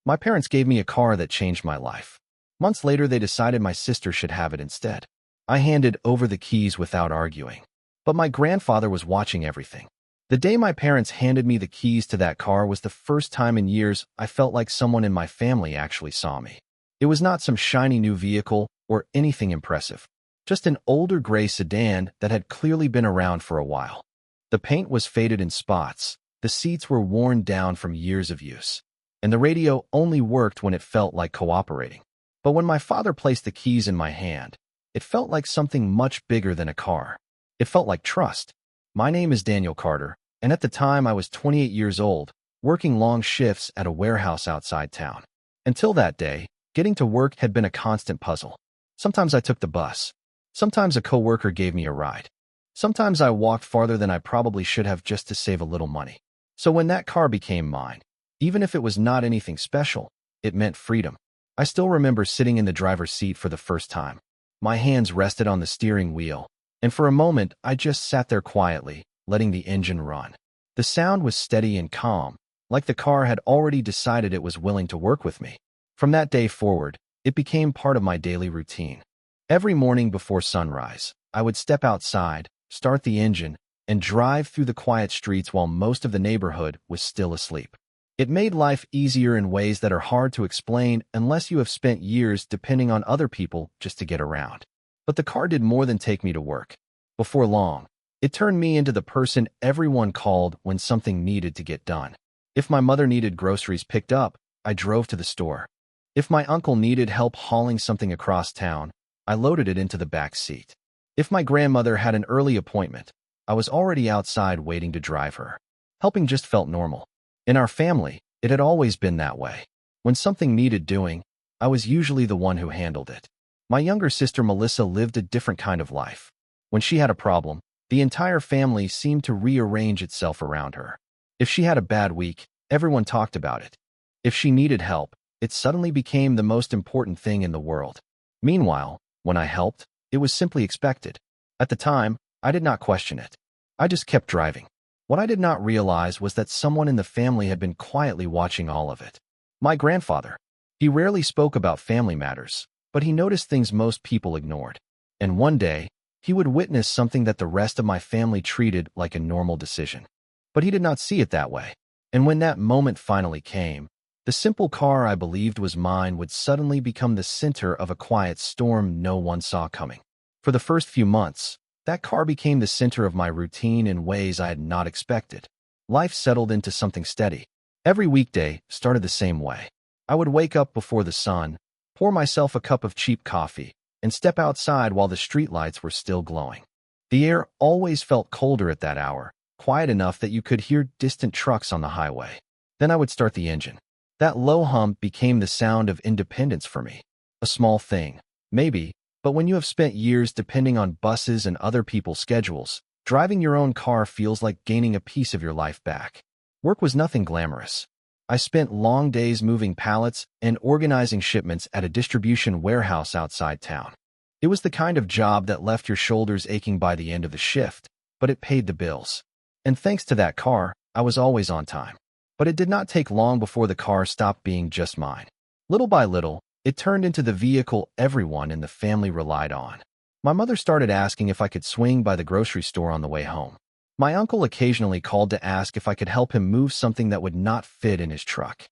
My parents gave me a car that changed my life. Months later, they decided my sister should have it instead. I handed over the keys without arguing. But my grandfather was watching everything. The day my parents handed me the keys to that car was the first time in years I felt like someone in my family actually saw me. It was not some shiny new vehicle or anything impressive, just an older gray sedan that had clearly been around for a while. The paint was faded in spots, the seats were worn down from years of use, and the radio only worked when it felt like cooperating. But when my father placed the keys in my hand, it felt like something much bigger than a car. It felt like trust. My name is Daniel Carter, and at the time I was 28 years old, working long shifts at a warehouse outside town. Until that day, getting to work had been a constant puzzle. Sometimes I took the bus. Sometimes a coworker gave me a ride. Sometimes I walked farther than I probably should have just to save a little money. So when that car became mine, even if it was not anything special, it meant freedom. I still remember sitting in the driver's seat for the first time. My hands rested on the steering wheel, and for a moment I just sat there quietly, letting the engine run. The sound was steady and calm, like the car had already decided it was willing to work with me. From that day forward, it became part of my daily routine. Every morning before sunrise, I would step outside, start the engine, and drive through the quiet streets while most of the neighborhood was still asleep. It made life easier in ways that are hard to explain unless you have spent years depending on other people just to get around. But the car did more than take me to work. Before long, it turned me into the person everyone called when something needed to get done. If my mother needed groceries picked up, I drove to the store. If my uncle needed help hauling something across town, I loaded it into the back seat. If my grandmother had an early appointment, I was already outside waiting to drive her. Helping just felt normal. In our family, it had always been that way. When something needed doing, I was usually the one who handled it. My younger sister Melissa lived a different kind of life. When she had a problem, the entire family seemed to rearrange itself around her. If she had a bad week, everyone talked about it. If she needed help, it suddenly became the most important thing in the world. Meanwhile, when I helped, it was simply expected. At the time, I did not question it. I just kept driving. What I did not realize was that someone in the family had been quietly watching all of it. My grandfather. He rarely spoke about family matters, but he noticed things most people ignored. And one day, he would witness something that the rest of my family treated like a normal decision. But he did not see it that way. And when that moment finally came, the simple car I believed was mine would suddenly become the center of a quiet storm no one saw coming. For the first few months, that car became the center of my routine in ways I had not expected. Life settled into something steady. Every weekday started the same way. I would wake up before the sun, pour myself a cup of cheap coffee, and step outside while the streetlights were still glowing. The air always felt colder at that hour, quiet enough that you could hear distant trucks on the highway. Then I would start the engine. That low hum became the sound of independence for me. A small thing, maybe, but when you have spent years depending on buses and other people's schedules, driving your own car feels like gaining a piece of your life back. Work was nothing glamorous. I spent long days moving pallets and organizing shipments at a distribution warehouse outside town. It was the kind of job that left your shoulders aching by the end of the shift, but it paid the bills. And thanks to that car, I was always on time. But it did not take long before the car stopped being just mine. Little by little, it turned into the vehicle everyone in the family relied on. My mother started asking if I could swing by the grocery store on the way home. My uncle occasionally called to ask if I could help him move something that would not fit in his truck.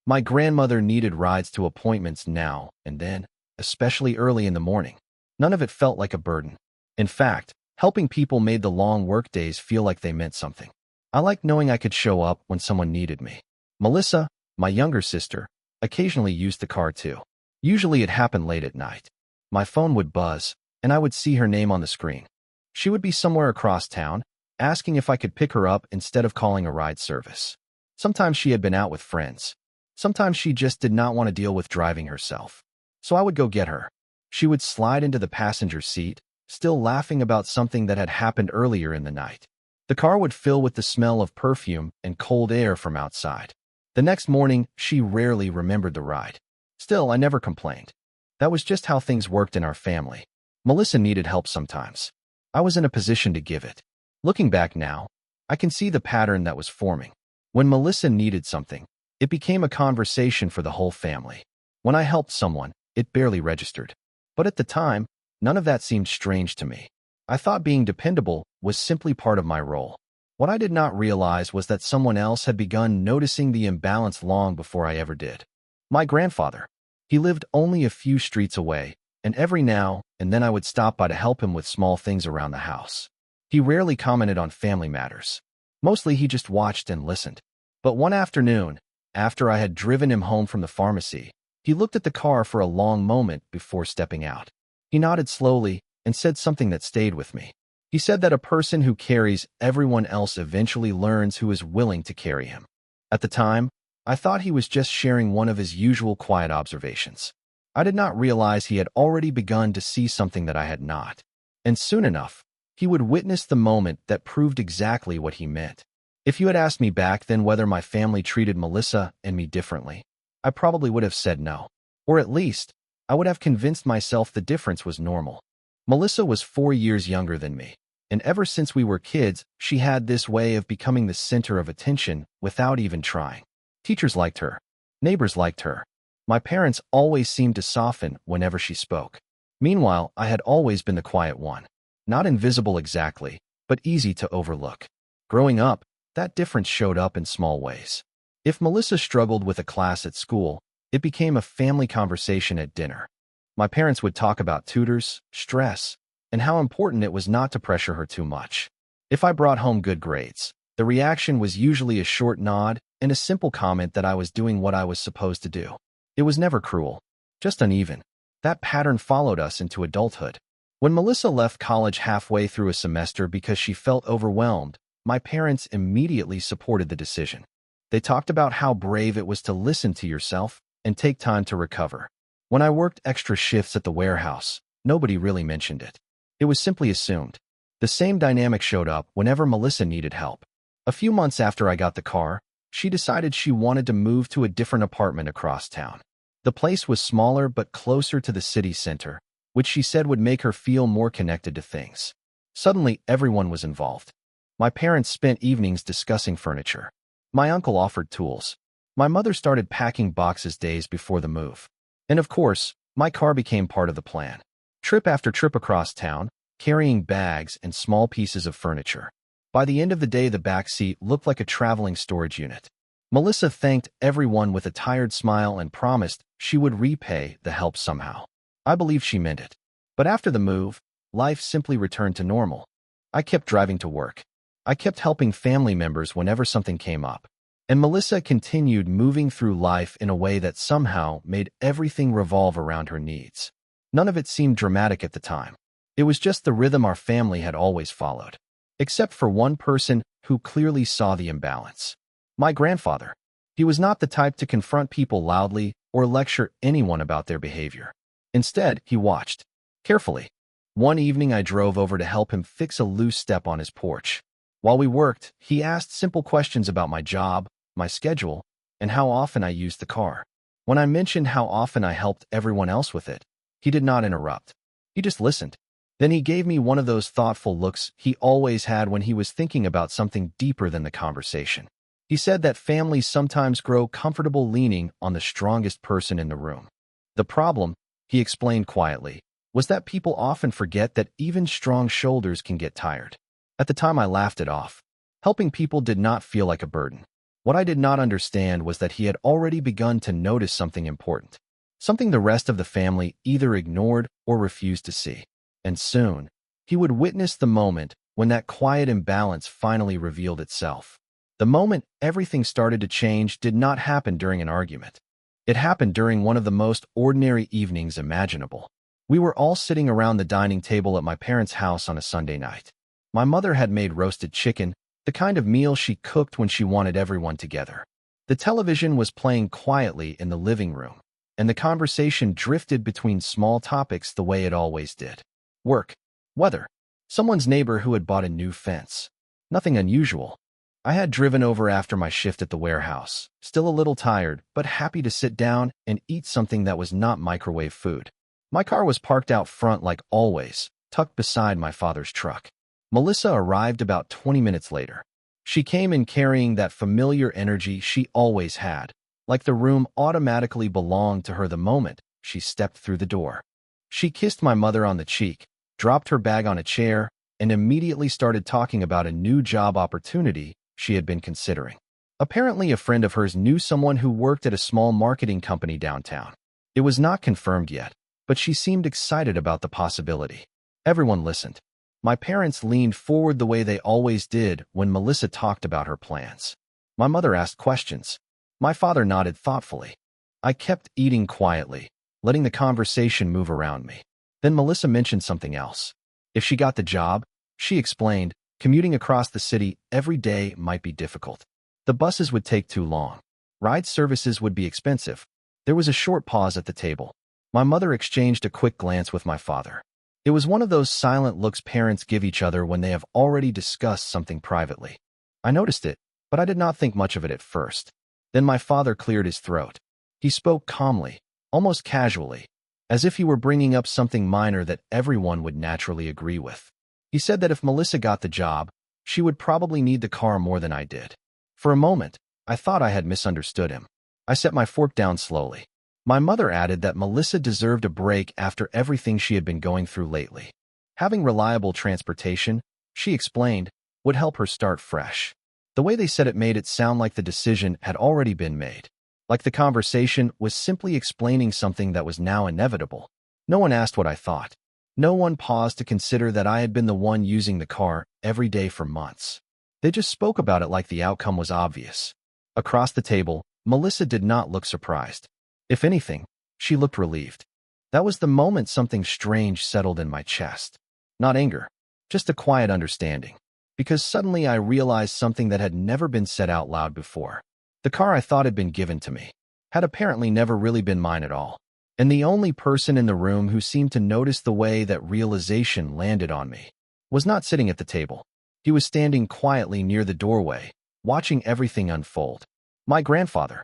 My grandmother needed rides to appointments now and then, especially early in the morning. None of it felt like a burden. In fact, helping people made the long workdays feel like they meant something. I liked knowing I could show up when someone needed me. Melissa, my younger sister, occasionally used the car too. Usually it happened late at night. My phone would buzz, and I would see her name on the screen. She would be somewhere across town, asking if I could pick her up instead of calling a ride service. Sometimes she had been out with friends. Sometimes she just did not want to deal with driving herself. So I would go get her. She would slide into the passenger seat, still laughing about something that had happened earlier in the night. The car would fill with the smell of perfume and cold air from outside. The next morning, she rarely remembered the ride. Still, I never complained. That was just how things worked in our family. Melissa needed help sometimes. I was in a position to give it. Looking back now, I can see the pattern that was forming. When Melissa needed something, It became a conversation for the whole family. When I helped someone, it barely registered. But at the time, none of that seemed strange to me. I thought being dependable was simply part of my role. What I did not realize was that someone else had begun noticing the imbalance long before I ever did. My grandfather. He lived only a few streets away, and every now and then I would stop by to help him with small things around the house. He rarely commented on family matters. Mostly he just watched and listened. But one afternoon, after I had driven him home from the pharmacy, he looked at the car for a long moment before stepping out. He nodded slowly and said something that stayed with me. He said that a person who carries everyone else eventually learns who is willing to carry him. At the time, I thought he was just sharing one of his usual quiet observations. I did not realize he had already begun to see something that I had not. And soon enough, he would witness the moment that proved exactly what he meant. If you had asked me back then whether my family treated Melissa and me differently, I probably would have said no. Or at least, I would have convinced myself the difference was normal. Melissa was 4 years younger than me, and ever since we were kids, she had this way of becoming the center of attention without even trying. Teachers liked her. Neighbors liked her. My parents always seemed to soften whenever she spoke. Meanwhile, I had always been the quiet one. Not invisible exactly, but easy to overlook. Growing up, that difference showed up in small ways. If Melissa struggled with a class at school, it became a family conversation at dinner. My parents would talk about tutors, stress, and how important it was not to pressure her too much. If I brought home good grades, the reaction was usually a short nod and a simple comment that I was doing what I was supposed to do. It was never cruel, just uneven. That pattern followed us into adulthood. When Melissa left college halfway through a semester because she felt overwhelmed, my parents immediately supported the decision. They talked about how brave it was to listen to yourself and take time to recover. When I worked extra shifts at the warehouse, nobody really mentioned it. It was simply assumed. The same dynamic showed up whenever Melissa needed help. A few months after I got the car, she decided she wanted to move to a different apartment across town. The place was smaller but closer to the city center, which she said would make her feel more connected to things. Suddenly, everyone was involved. My parents spent evenings discussing furniture. My uncle offered tools. My mother started packing boxes days before the move. And of course, my car became part of the plan. Trip after trip across town, carrying bags and small pieces of furniture. By the end of the day, the back seat looked like a traveling storage unit. Melissa thanked everyone with a tired smile and promised she would repay the help somehow. I believed she meant it. But after the move, life simply returned to normal. I kept driving to work. I kept helping family members whenever something came up. And Melissa continued moving through life in a way that somehow made everything revolve around her needs. None of it seemed dramatic at the time. It was just the rhythm our family had always followed. Except for one person who clearly saw the imbalance. My grandfather. He was not the type to confront people loudly or lecture anyone about their behavior. Instead, he watched. Carefully. One evening I drove over to help him fix a loose step on his porch. While we worked, he asked simple questions about my job, my schedule, and how often I used the car. When I mentioned how often I helped everyone else with it, he did not interrupt. He just listened. Then he gave me one of those thoughtful looks he always had when he was thinking about something deeper than the conversation. He said that families sometimes grow comfortable leaning on the strongest person in the room. The problem, he explained quietly, was that people often forget that even strong shoulders can get tired. At the time I laughed it off. Helping people did not feel like a burden. What I did not understand was that he had already begun to notice something important. Something the rest of the family either ignored or refused to see. And soon, he would witness the moment when that quiet imbalance finally revealed itself. The moment everything started to change did not happen during an argument. It happened during one of the most ordinary evenings imaginable. We were all sitting around the dining table at my parents' house on a Sunday night. My mother had made roasted chicken, the kind of meal she cooked when she wanted everyone together. The television was playing quietly in the living room, and the conversation drifted between small topics the way it always did. Work, weather, someone's neighbor who had bought a new fence. Nothing unusual. I had driven over after my shift at the warehouse, still a little tired, but happy to sit down and eat something that was not microwave food. My car was parked out front like always, tucked beside my father's truck. Melissa arrived about 20 minutes later. She came in carrying that familiar energy she always had, like the room automatically belonged to her the moment she stepped through the door. She kissed my mother on the cheek, dropped her bag on a chair, and immediately started talking about a new job opportunity she had been considering. Apparently, a friend of hers knew someone who worked at a small marketing company downtown. It was not confirmed yet, but she seemed excited about the possibility. Everyone listened. My parents leaned forward the way they always did when Melissa talked about her plans. My mother asked questions. My father nodded thoughtfully. I kept eating quietly, letting the conversation move around me. Then Melissa mentioned something else. If she got the job, she explained, commuting across the city every day might be difficult. The buses would take too long. Ride services would be expensive. There was a short pause at the table. My mother exchanged a quick glance with my father. It was one of those silent looks parents give each other when they have already discussed something privately. I noticed it, but I did not think much of it at first. Then my father cleared his throat. He spoke calmly, almost casually, as if he were bringing up something minor that everyone would naturally agree with. He said that if Melissa got the job, she would probably need the car more than I did. For a moment, I thought I had misunderstood him. I set my fork down slowly. My mother added that Melissa deserved a break after everything she had been going through lately. Having reliable transportation, she explained, would help her start fresh. The way they said it made it sound like the decision had already been made. Like the conversation was simply explaining something that was now inevitable. No one asked what I thought. No one paused to consider that I had been the one using the car every day for months. They just spoke about it like the outcome was obvious. Across the table, Melissa did not look surprised. If anything, she looked relieved. That was the moment something strange settled in my chest. Not anger, just a quiet understanding. Because suddenly I realized something that had never been said out loud before. The car I thought had been given to me had apparently never really been mine at all. And the only person in the room who seemed to notice the way that realization landed on me was not sitting at the table. He was standing quietly near the doorway, watching everything unfold. My grandfather.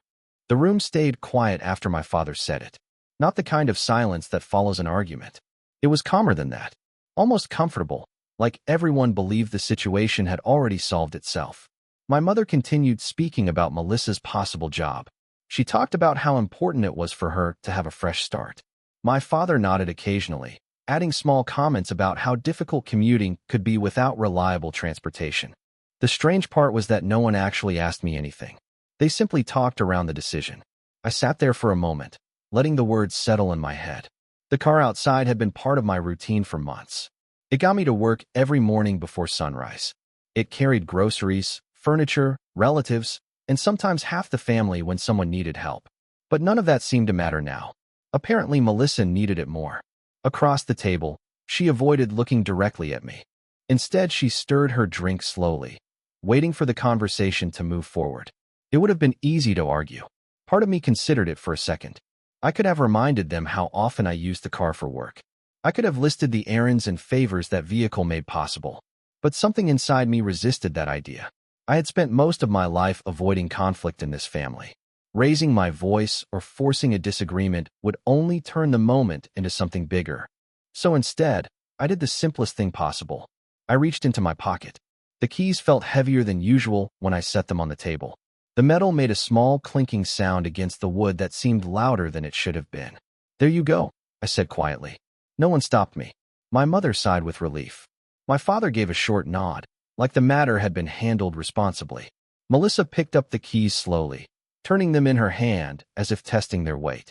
The room stayed quiet after my father said it. Not the kind of silence that follows an argument. It was calmer than that. Almost comfortable, like everyone believed the situation had already solved itself. My mother continued speaking about Melissa's possible job. She talked about how important it was for her to have a fresh start. My father nodded occasionally, adding small comments about how difficult commuting could be without reliable transportation. The strange part was that no one actually asked me anything. They simply talked around the decision. I sat there for a moment, letting the words settle in my head. The car outside had been part of my routine for months. It got me to work every morning before sunrise. It carried groceries, furniture, relatives, and sometimes half the family when someone needed help. But none of that seemed to matter now. Apparently, Melissa needed it more. Across the table, she avoided looking directly at me. Instead, she stirred her drink slowly, waiting for the conversation to move forward. It would have been easy to argue. Part of me considered it for a second. I could have reminded them how often I used the car for work. I could have listed the errands and favors that vehicle made possible. But something inside me resisted that idea. I had spent most of my life avoiding conflict in this family. Raising my voice or forcing a disagreement would only turn the moment into something bigger. So instead, I did the simplest thing possible. I reached into my pocket. The keys felt heavier than usual when I set them on the table. The metal made a small clinking sound against the wood that seemed louder than it should have been. "There you go," I said quietly. No one stopped me. My mother sighed with relief. My father gave a short nod, like the matter had been handled responsibly. Melissa picked up the keys slowly, turning them in her hand as if testing their weight.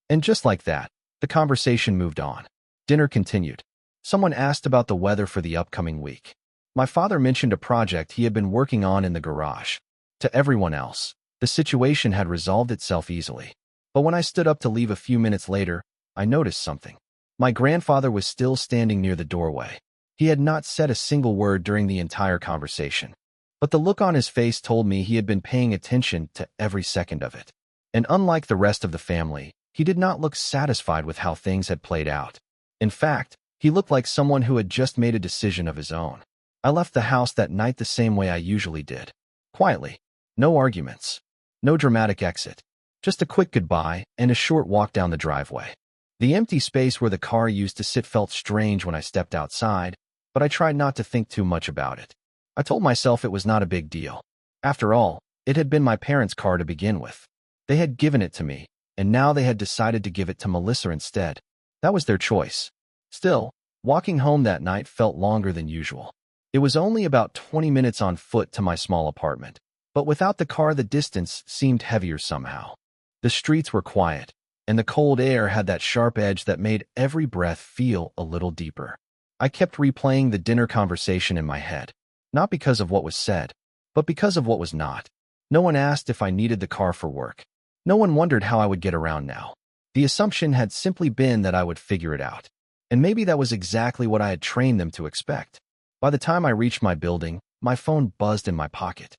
And just like that, the conversation moved on. Dinner continued. Someone asked about the weather for the upcoming week. My father mentioned a project he had been working on in the garage. To everyone else, the situation had resolved itself easily. But when I stood up to leave a few minutes later, I noticed something. My grandfather was still standing near the doorway. He had not said a single word during the entire conversation. But the look on his face told me he had been paying attention to every second of it. And unlike the rest of the family, he did not look satisfied with how things had played out. In fact, he looked like someone who had just made a decision of his own. I left the house that night the same way I usually did. Quietly. No arguments. No dramatic exit. Just a quick goodbye and a short walk down the driveway. The empty space where the car used to sit felt strange when I stepped outside, but I tried not to think too much about it. I told myself it was not a big deal. After all, it had been my parents' car to begin with. They had given it to me, and now they had decided to give it to Melissa instead. That was their choice. Still, walking home that night felt longer than usual. It was only about 20 minutes on foot to my small apartment, but without the car the distance seemed heavier somehow. The streets were quiet, and the cold air had that sharp edge that made every breath feel a little deeper. I kept replaying the dinner conversation in my head, not because of what was said, but because of what was not. No one asked if I needed the car for work. No one wondered how I would get around now. The assumption had simply been that I would figure it out. And maybe that was exactly what I had trained them to expect. By the time I reached my building, my phone buzzed in my pocket.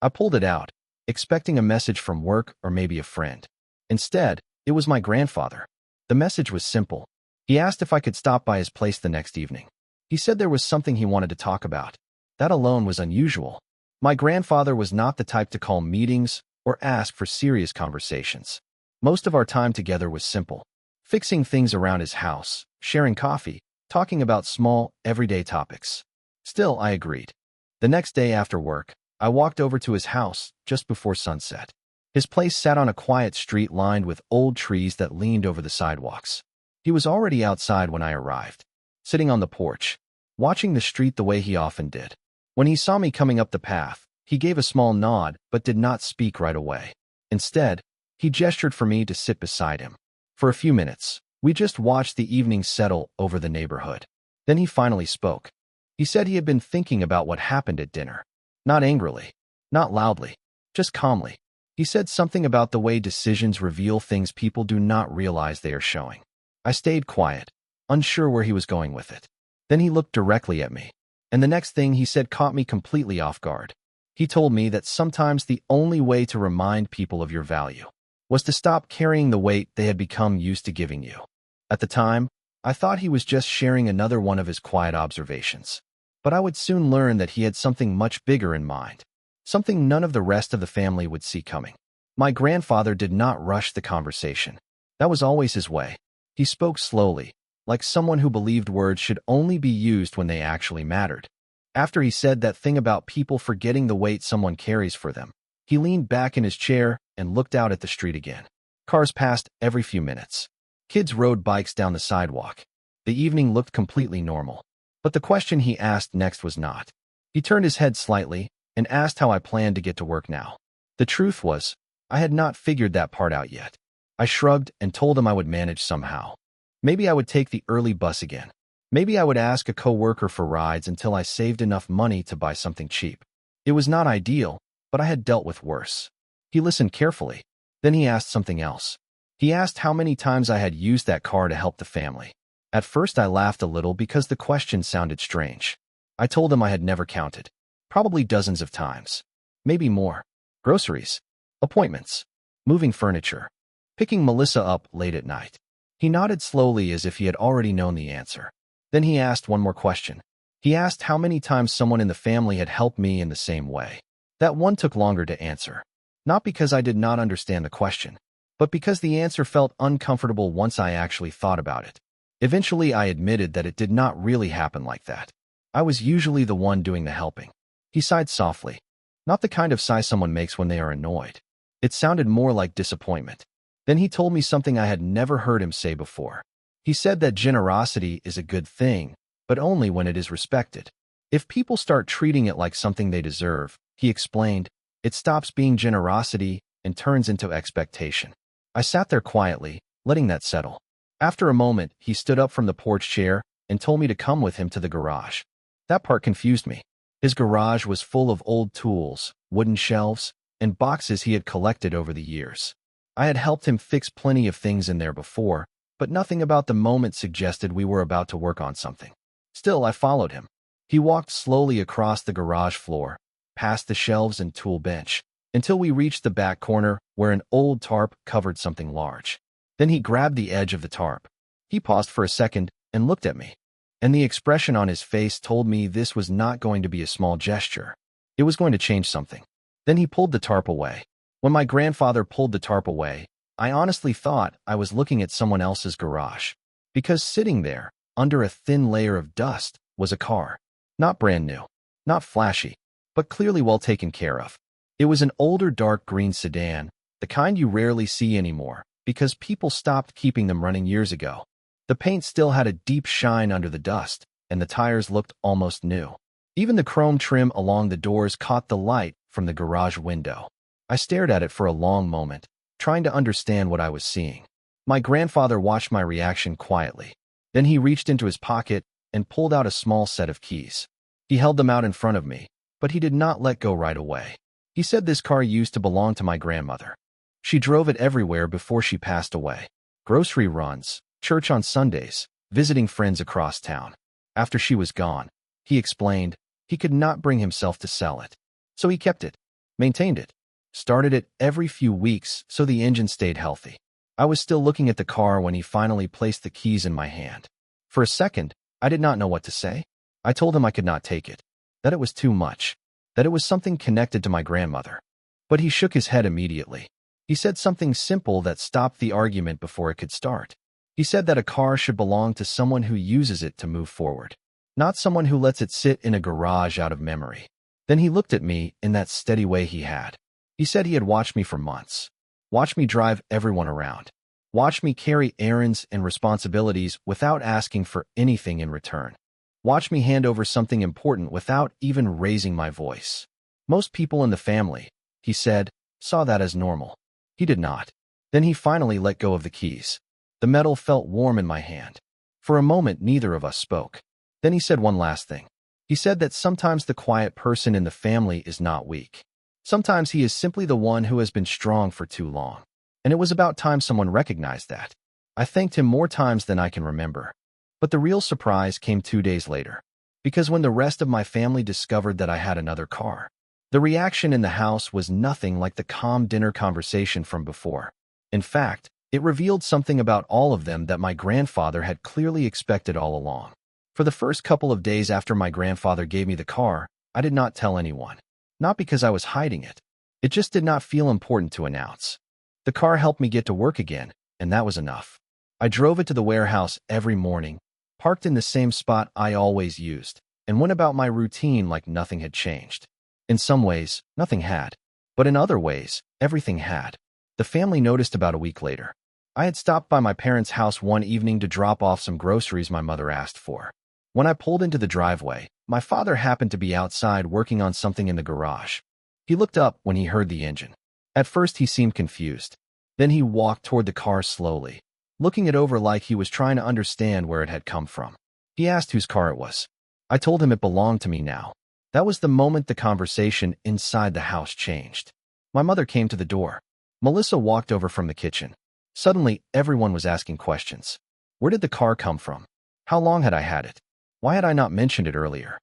I pulled it out, expecting a message from work or maybe a friend. Instead, it was my grandfather. The message was simple. He asked if I could stop by his place the next evening. He said there was something he wanted to talk about. That alone was unusual. My grandfather was not the type to call meetings or ask for serious conversations. Most of our time together was simple. Fixing things around his house, sharing coffee, talking about small, everyday topics. Still, I agreed. The next day after work, I walked over to his house just before sunset. His place sat on a quiet street lined with old trees that leaned over the sidewalks. He was already outside when I arrived, sitting on the porch, watching the street the way he often did. When he saw me coming up the path, he gave a small nod but did not speak right away. Instead, he gestured for me to sit beside him. For a few minutes, we just watched the evening settle over the neighborhood. Then he finally spoke. He said he had been thinking about what happened at dinner. Not angrily, not loudly, just calmly. He said something about the way decisions reveal things people do not realize they are showing. I stayed quiet, unsure where he was going with it. Then he looked directly at me, and the next thing he said caught me completely off guard. He told me that sometimes the only way to remind people of your value was to stop carrying the weight they had become used to giving you. At the time, I thought he was just sharing another one of his quiet observations. But I would soon learn that he had something much bigger in mind, something none of the rest of the family would see coming. My grandfather did not rush the conversation. That was always his way. He spoke slowly, like someone who believed words should only be used when they actually mattered. After he said that thing about people forgetting the weight someone carries for them, he leaned back in his chair and looked out at the street again. Cars passed every few minutes. Kids rode bikes down the sidewalk. The evening looked completely normal. But the question he asked next was not. He turned his head slightly and asked how I planned to get to work now. The truth was, I had not figured that part out yet. I shrugged and told him I would manage somehow. Maybe I would take the early bus again. Maybe I would ask a coworker for rides until I saved enough money to buy something cheap. It was not ideal, but I had dealt with worse. He listened carefully. Then he asked something else. He asked how many times I had used that car to help the family. At first I laughed a little because the question sounded strange. I told him I had never counted. Probably dozens of times. Maybe more. Groceries. Appointments. Moving furniture. Picking Melissa up late at night. He nodded slowly as if he had already known the answer. Then he asked one more question. He asked how many times someone in the family had helped me in the same way. That one took longer to answer. Not because I did not understand the question, but because the answer felt uncomfortable once I actually thought about it. Eventually, I admitted that it did not really happen like that. I was usually the one doing the helping. He sighed softly. Not the kind of sigh someone makes when they are annoyed. It sounded more like disappointment. Then he told me something I had never heard him say before. He said that generosity is a good thing, but only when it is respected. If people start treating it like something they deserve, he explained, it stops being generosity and turns into expectation. I sat there quietly, letting that settle. After a moment, he stood up from the porch chair and told me to come with him to the garage. That part confused me. His garage was full of old tools, wooden shelves, and boxes he had collected over the years. I had helped him fix plenty of things in there before, but nothing about the moment suggested we were about to work on something. Still, I followed him. He walked slowly across the garage floor, past the shelves and tool bench, until we reached the back corner where an old tarp covered something large. Then he grabbed the edge of the tarp. He paused for a second and looked at me, and the expression on his face told me this was not going to be a small gesture. It was going to change something. Then he pulled the tarp away. When my grandfather pulled the tarp away, I honestly thought I was looking at someone else's garage, because sitting there, under a thin layer of dust, was a car. Not brand new, not flashy, but clearly well taken care of. It was an older dark green sedan, the the kind you rarely see anymore, because people stopped keeping them running years ago. The paint still had a deep shine under the dust, and the tires looked almost new. Even the chrome trim along the doors caught the light from the garage window. I stared at it for a long moment, trying to understand what I was seeing. My grandfather watched my reaction quietly. Then he reached into his pocket and pulled out a small set of keys. He held them out in front of me, but he did not let go right away. He said this car used to belong to my grandmother. She drove it everywhere before she passed away. Grocery runs, church on Sundays, visiting friends across town. After she was gone, he explained, he could not bring himself to sell it. So he kept it, maintained it, started it every few weeks so the engine stayed healthy. I was still looking at the car when he finally placed the keys in my hand. For a second, I did not know what to say. I told him I could not take it, that it was too much, that it was something connected to my grandmother. But he shook his head immediately. He said something simple that stopped the argument before it could start. He said that a car should belong to someone who uses it to move forward, not someone who lets it sit in a garage out of memory. Then he looked at me in that steady way he had. He said he had watched me for months, watched me drive everyone around, watched me carry errands and responsibilities without asking for anything in return, watched me hand over something important without even raising my voice. Most people in the family, he said, saw that as normal. He did not. Then he finally let go of the keys. The metal felt warm in my hand. For a moment, neither of us spoke. Then he said one last thing. He said that sometimes the quiet person in the family is not weak. Sometimes he is simply the one who has been strong for too long. And it was about time someone recognized that. I thanked him more times than I can remember. But the real surprise came 2 days later. Because when the rest of my family discovered that I had another car, the reaction in the house was nothing like the calm dinner conversation from before. In fact, it revealed something about all of them that my grandfather had clearly expected all along. For the first couple of days after my grandfather gave me the car, I did not tell anyone. Not because I was hiding it. It just did not feel important to announce. The car helped me get to work again, and that was enough. I drove it to the warehouse every morning, parked in the same spot I always used, and went about my routine like nothing had changed. In some ways, nothing had. But in other ways, everything had. The family noticed about a week later. I had stopped by my parents' house one evening to drop off some groceries my mother asked for. When I pulled into the driveway, my father happened to be outside working on something in the garage. He looked up when he heard the engine. At first, he seemed confused. Then he walked toward the car slowly, looking it over like he was trying to understand where it had come from. He asked whose car it was. I told him it belonged to me now. That was the moment the conversation inside the house changed. My mother came to the door. Melissa walked over from the kitchen. Suddenly, everyone was asking questions. Where did the car come from? How long had I had it? Why had I not mentioned it earlier?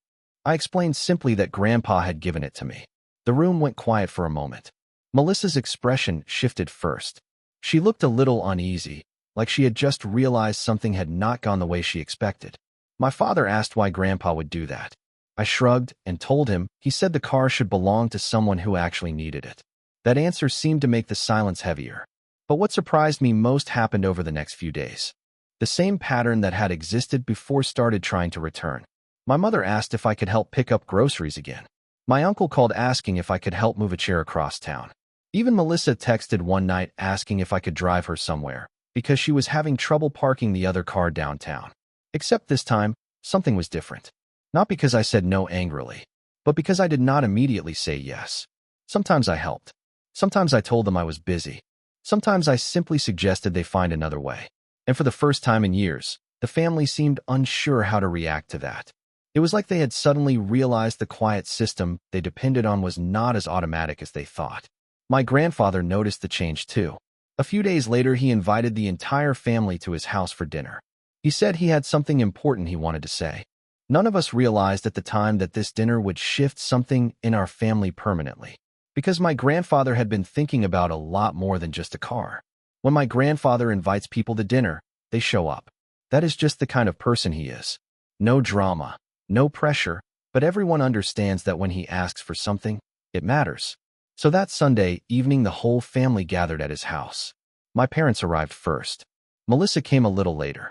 I explained simply that Grandpa had given it to me. The room went quiet for a moment. Melissa's expression shifted first. She looked a little uneasy, like she had just realized something had not gone the way she expected. My father asked why Grandpa would do that. I shrugged and told him he said the car should belong to someone who actually needed it. That answer seemed to make the silence heavier. But what surprised me most happened over the next few days. The same pattern that had existed before started trying to return. My mother asked if I could help pick up groceries again. My uncle called asking if I could help move a chair across town. Even Melissa texted one night asking if I could drive her somewhere, because she was having trouble parking the other car downtown. Except this time, something was different. Not because I said no angrily, but because I did not immediately say yes. Sometimes I helped. Sometimes I told them I was busy. Sometimes I simply suggested they find another way. And for the first time in years, the family seemed unsure how to react to that. It was like they had suddenly realized the quiet system they depended on was not as automatic as they thought. My grandfather noticed the change too. A few days later, he invited the entire family to his house for dinner. He said he had something important he wanted to say. None of us realized at the time that this dinner would shift something in our family permanently. Because my grandfather had been thinking about a lot more than just a car. When my grandfather invites people to dinner, they show up. That is just the kind of person he is. No drama, no pressure, but everyone understands that when he asks for something, it matters. So that Sunday evening, the whole family gathered at his house. My parents arrived first. Melissa came a little later.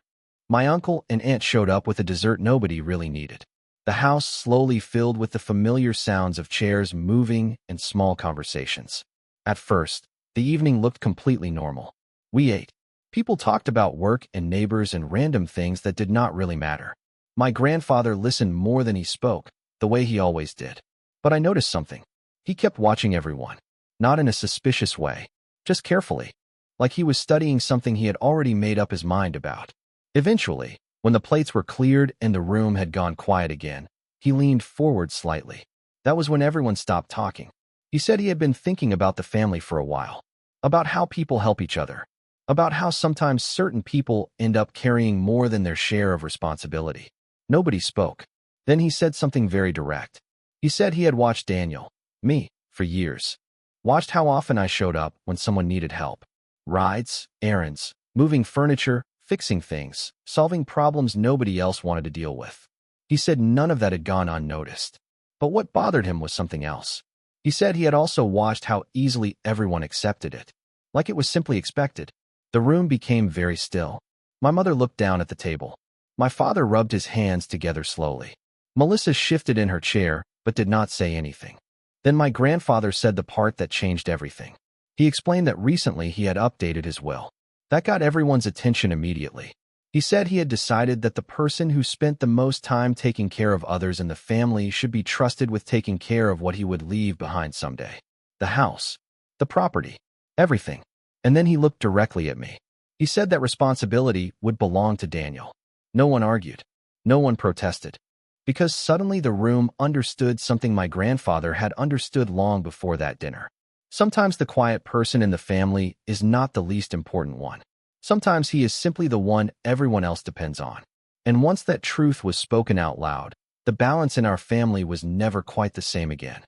My uncle and aunt showed up with a dessert nobody really needed. The house slowly filled with the familiar sounds of chairs moving and small conversations. At first, The evening looked completely normal. We ate. People talked about work and neighbors and random things that did not really matter. My grandfather listened more than he spoke, the way he always did. But I noticed something. He kept watching everyone. Not in a suspicious way, just carefully, like he was studying something he had already made up his mind about. Eventually, when the plates were cleared and the room had gone quiet again, he leaned forward slightly. That was when everyone stopped talking. He said he had been thinking about the family for a while, about how people help each other, about how sometimes certain people end up carrying more than their share of responsibility. Nobody spoke. Then he said something very direct. He said he had watched Daniel, me, for years. Watched how often I showed up when someone needed help. Rides, errands, moving furniture, fixing things, solving problems nobody else wanted to deal with. He said none of that had gone unnoticed. But what bothered him was something else. He said he had also watched how easily everyone accepted it, like it was simply expected. The room became very still. My mother looked down at the table. My father rubbed his hands together slowly. Melissa shifted in her chair, but did not say anything. Then my grandfather said the part that changed everything. He explained that recently he had updated his will. That got everyone's attention immediately. He said he had decided that the person who spent the most time taking care of others in the family should be trusted with taking care of what he would leave behind someday. The house, the property, everything. And then he looked directly at me. He said that responsibility would belong to Daniel. No one argued. No one protested. Because suddenly the room understood something my grandfather had understood long before that dinner. Sometimes the quiet person in the family is not the least important one. Sometimes he is simply the one everyone else depends on. And once that truth was spoken out loud, the balance in our family was never quite the same again.